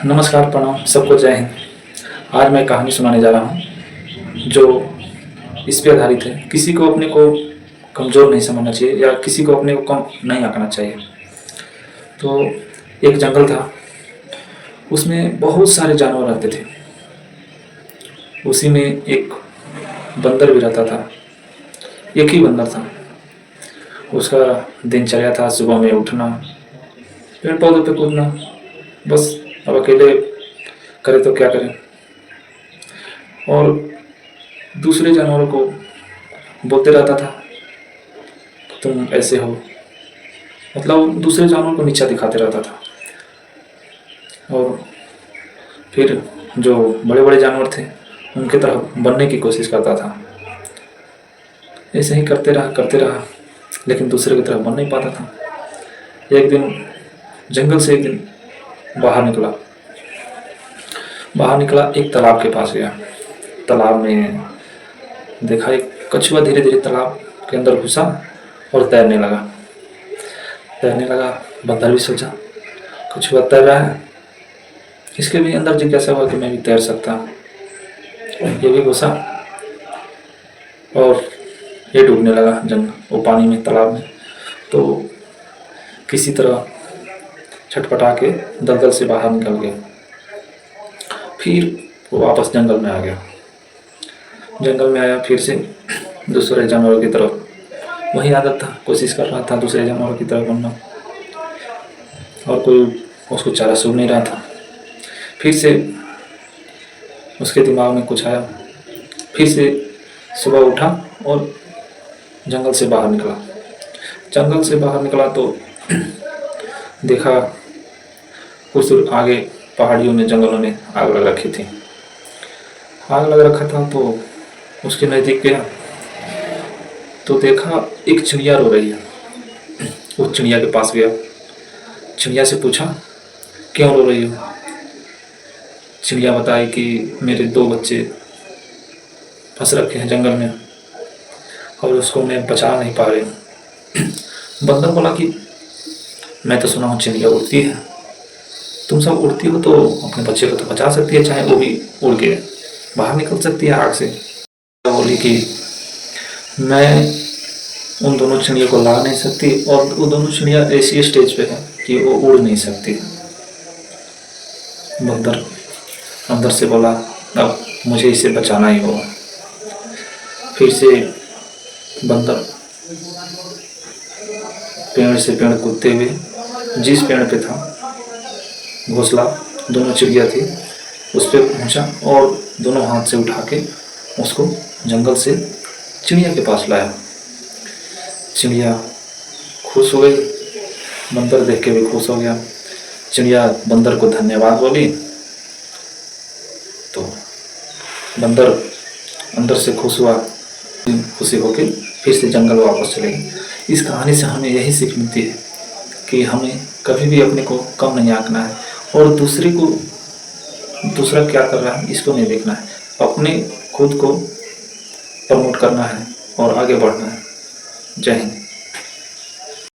नमस्कार, प्रणाम, सबको जय हिंद। आज मैं कहानी सुनाने जा रहा हूँ जो इस पे आधारित है। किसी को अपने को कमज़ोर नहीं समझना चाहिए या किसी को अपने को कम नहीं आंकना चाहिए। तो एक जंगल था, उसमें बहुत सारे जानवर रहते थे। उसी में एक बंदर भी रहता था। एक ही बंदर था। उसका दिनचर्या था सुबह में उठना, पेड़ पौधों पे कूदना। बस अब अकेले करे तो क्या करें। और दूसरे जानवरों को बोलते रहता था तुम ऐसे हो, मतलब दूसरे जानवरों को नीचा दिखाते रहता था। और फिर जो बड़े बड़े जानवर थे उनके तरह बनने की कोशिश करता था। ऐसे ही करते रहा, लेकिन दूसरे की तरह बन नहीं पाता था। एक दिन जंगल से एक दिन बाहर निकला, एक तालाब के पास गया। तालाब में देखा एक कछुआ धीरे धीरे तालाब के अंदर घुसा और तैरने लगा। बंदर भी सोचा कछुआ तैर रहा है, इसके भी अंदर जिज्ञासा हुआ कि मैं भी तैर सकता हूँ। ये भी घुसा और ये डूबने लगा वो पानी में, तालाब में। तो किसी तरह छटपटा के दलदल से बाहर निकल गया। फिर वो वापस जंगल में आ गया। जंगल में आया, फिर से दूसरे जानवरों की तरफ वही आदत था, कोशिश कर रहा था दूसरे जानवरों की तरफ बनना, और कोई उसको चारा सूझ नहीं रहा था। फिर से उसके दिमाग में कुछ आया, फिर से सुबह उठा और जंगल से बाहर निकला तो देखा कुछ दूर आगे पहाड़ियों में, जंगलों में आग लग रखा था। तो उसके नज़दीक गया तो देखा एक चिड़िया रो रही है। उस चिड़िया के पास गया, चिड़िया से पूछा क्यों रो रही हो। चिड़िया बताई कि मेरे 2 बच्चे फंस रखे हैं जंगल में और उसको मैं बचा नहीं पा रही हूँ। बंदर बोला कि मैं तो सुना हूँ चिड़िया उड़ती है, तुम सब उड़ती हो तो अपने बच्चे को तो बचा सकती है, चाहे वो भी उड़ के बाहर निकल सकती है आग से। बोली कि मैं उन दोनों चिड़ियों को ला नहीं सकती और वो दोनों चिड़िया ऐसी स्टेज पे है कि वो उड़ नहीं सकती। बंदर अंदर से बोला अब मुझे इसे बचाना ही होगा। फिर से बंदर पेड़ से पेड़ कूदते हुए जिस पेड़ पे था घोंसला दोनों चिड़िया थी उस पर पहुँचा और दोनों हाथ से उठा के उसको जंगल से चिड़िया के पास लाया। चिड़िया खुश हो गई, बंदर देख के भी खुश हो गया। चिड़िया बंदर को धन्यवाद बोली तो बंदर अंदर से खुश हुआ, खुशी होके फिर से जंगल वापस चले गए। इस कहानी से हमें यही सीख मिलती है कि हमें कभी भी अपने को कम नहीं आंकना है और दूसरा क्या कर रहा है इसको नहीं देखना है। अपने खुद को प्रमोट करना है और आगे बढ़ना है। जय हिंद।